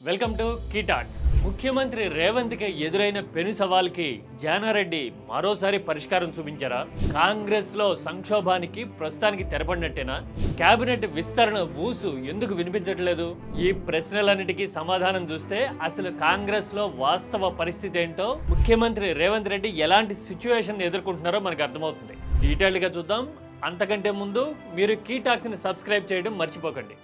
Welcome to key talks. ముఖ్యమంత్రి రేవంత్ కి ఎదురైన పెను సవాల్కి జానారెడ్డి మరోసారి పరిష్కారం చూపించారా? కాంగ్రెస్ లో సంక్షోభానికి ప్రస్తుతానికి తెరపడినట్టేనా? కేబినెట్ విస్తరణ ఊసు ఎందుకు వినిపించట్లేదు? ఈ ప్రశ్నలన్నిటికీ సమాధానం చూస్తే అసలు కాంగ్రెస్ లో వాస్తవ పరిస్థితి ఏంటో, ముఖ్యమంత్రి రేవంత్ రెడ్డి ఎలాంటి సిచ్యువేషన్ ఎదుర్కొంటున్నారో మనకు అర్థమవుతుంది. డీటెయిల్డ్ గా చూద్దాం. అంతకంటే ముందు మీరు కీ టాక్స్ ని సబ్స్క్రైబ్ చేయడం మర్చిపోకండి.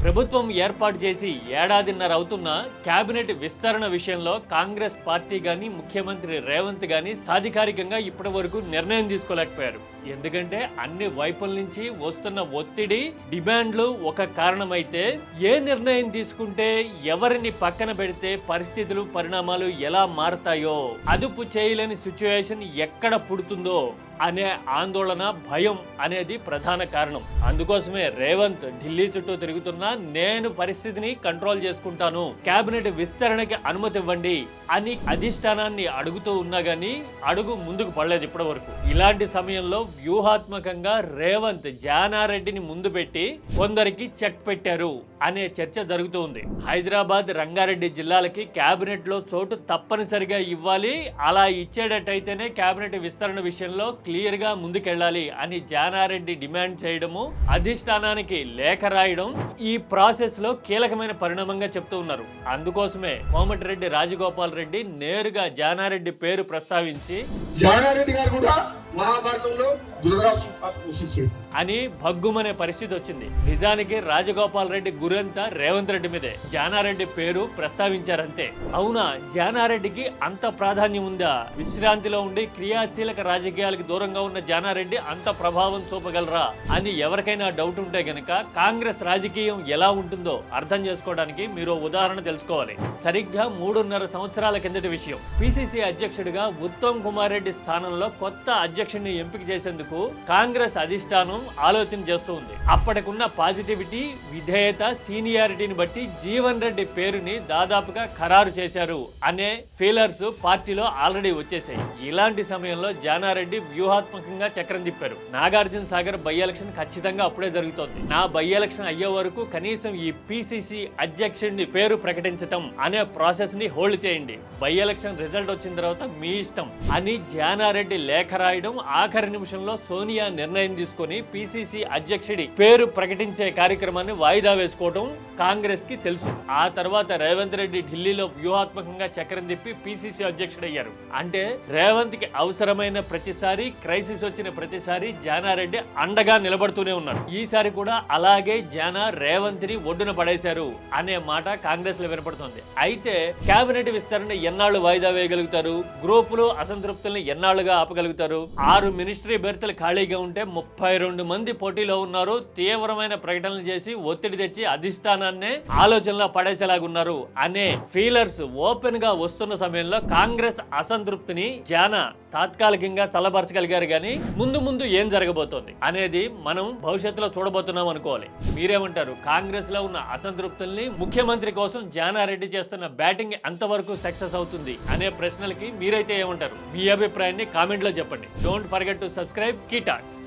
ప్రభుత్వం ఏర్పాటు చేసి ఏడాదిన్నర అవుతున్న కేబినెట్ విస్తరణ విషయంలో కాంగ్రెస్ పార్టీ గాని, ముఖ్యమంత్రి రేవంత్ గాని సాధికారికంగా ఇప్పటి వరకు నిర్ణయం తీసుకోలేకపోయారు. ఎందుకంటే అన్ని వైపుల నుంచి వస్తున్న ఒత్తిడి, డిమాండ్లు ఒక కారణమైతే, ఏ నిర్ణయం తీసుకుంటే ఎవరిని పక్కన పెడితే పరిస్థితులు, పరిణామాలు ఎలా మారతాయో, అదుపు చేయలేని సిచ్యువేషన్ ఎక్కడ పుడుతుందో అనే ఆందోళన, భయం అనేది ప్రధాన కారణం. అందుకోసమే రేవంత్ ఢిల్లీ చుట్టూ తిరుగుతున్నా, నేను పరిస్థితిని కంట్రోల్ చేసుకుంటాను, కేబినెట్ విస్తరణకి అనుమతి ఇవ్వండి అని అధిష్టానాన్ని అడుగుతూ ఉన్నా గానీ అడుగు ముందుకు పడలేదు ఇప్పటి వరకు. ఇలాంటి సమయంలో వ్యూహాత్మకంగా రేవంత్ జానారెడ్డిని ముందు పెట్టి కొందరికి చెక్ పెట్టారు అనే చర్చ జరుగుతూ ఉంది. హైదరాబాద్, రంగారెడ్డి జిల్లాలకి కేబినెట్ లో చోటు తప్పనిసరిగా ఇవ్వాలి, అలా ఇచ్చేటట్టయితేనే కేబినెట్ విస్తరణ విషయంలో క్లియర్ గా ముందుకెళ్లాలి అని జానారెడ్డి డిమాండ్ చేయడము, అధిష్టానానికి లేఖ రాయడం ఈ ప్రాసెస్ లో కీలకమైన పరిణామంగా చెప్తూ ఉన్నారు. అందుకోసమే కోమటిరెడ్డి రాజగోపాల్ రెడ్డి నేరుగా జానారెడ్డి పేరు ప్రస్తావించి జానారెడ్డి గారు కూడా మహాభారతంలో అని భగ్గుమనే పరిస్థితి వచ్చింది. నిజానికి రాజగోపాల్ రెడ్డి గురంతా రేవంత్ రెడ్డి మీదే. జానారెడ్డి పేరు ప్రస్తావించారంతే. అవునా, జానారెడ్డికి అంత ప్రాధాన్యం ఉందా? విశ్రాంతిలో ఉండి క్రియాశీలక రాజకీయాలకు దూరంగా ఉన్న జానారెడ్డి అంత ప్రభావం చూపగలరా అని ఎవరికైనా డౌట్ ఉంటే గనక కాంగ్రెస్ రాజకీయం ఎలా ఉంటుందో అర్థం చేసుకోవడానికి మీరు ఉదాహరణ తెలుసుకోవాలి. సరిగ్గా 3.5 సంవత్సరాల కిందటి విషయం. పిసిసి అధ్యక్షుడిగా ఉత్తమ్ కుమార్ రెడ్డి స్థానంలో కొత్త అధ్యక్షుడిని ఎంపిక చేసేందుకు కాంగ్రెస్ అధిష్టానం ఆలోచన చేస్తూ ఉంది. అప్పటికున్న పాజిటివిటీ, విధేయత, సీనియారిటీని బట్టి జీవన్ రెడ్డి పేరుని దాదాపుగా ఖరారు చేశారు అనే ఫీలర్స్ పార్టీలో ఆల్రెడీ వచ్చేసాయి. ఇలాంటి సమయంలో జానారెడ్డి వ్యూహాత్మకంగా చక్రం తిప్పారు. నాగార్జున సాగర్ బై ఎలక్షన్ ఖచ్చితంగా అప్పుడే జరుగుతోంది. నా బై ఎలక్షన్ అయ్యే వరకు కనీసం ఈ పిసిసి అధ్యక్షుడిని పేరు ప్రకటించటం అనే ప్రాసెస్ ని హోల్డ్ చేయండి, బై ఎలక్షన్ రిజల్ట్ వచ్చిన తర్వాత మీ ఇష్టం అని జానారెడ్డి లేఖ రాయడం, ఆఖరి నిమిషంలో సోనియా నిర్ణయం తీసుకుని పిసిసి అధ్యక్షుడి పేరు ప్రకటించే కార్యక్రమాన్ని వాయిదా వేసుకోవడం కాంగ్రెస్ కి తెలుసు. ఆ తర్వాత రేవంత్ రెడ్డి ఢిల్లీలో వ్యూహాత్మకంగా చక్రం తిప్పి పిసిసి అధ్యక్షుడు అయ్యారు. అంటే రేవంత్ కి అవసరమైన ప్రతిసారి, క్రైసిస్ వచ్చిన ప్రతిసారి జానారెడ్డి అండగా నిలబడుతూనే ఉన్నారు. ఈసారి కూడా అలాగే జానా రేవంత్ ని ఒడ్డున పడేశారు అనే మాట కాంగ్రెస్ లో వినపడుతుంది. అయితే కేబినెట్ విస్తరణ ఎన్నాళ్ళు వాయిదా వేయగలుగుతారు? గ్రూపులు అసంతృప్తుల్ని ఎన్నాళ్లుగా ఆపగలుగుతారు? 6 మినిస్ట్రీ బెర్తులు ఖాళీగా ఉంటే 32 మంది పోటీలో ఉన్నారు. తీవ్రమైన ప్రకటనలు చేసి ఒత్తిడి తెచ్చి అధిష్టానాన్నే ఆలోచనలో పడేసేలాగున్నారు అనే ఫీలర్స్ ఓపెన్ గా వస్తున్న సమయంలో కాంగ్రెస్ అసంతృప్తిని జానా తాత్కాలికంగా చల్లబరచగలిగారు. కానీ ముందు ముందు ఏం జరగబోతోంది అనేది మనం భవిష్యత్తులో చూడబోతున్నాం అనుకోవాలి. మీరేమంటారు? కాంగ్రెస్ లో ఉన్న అసంతృప్తుల్ని ముఖ్యమంత్రి కోసం జానారెడ్డి చేస్తున్న బ్యాటింగ్ ఎంతవరకు సక్సెస్ అవుతుంది అనే ప్రశ్నలకి మీరైతే ఏమంటారు? మీ అభిప్రాయాన్ని కామెంట్ లో చెప్పండి. Don't forget to subscribe key talks.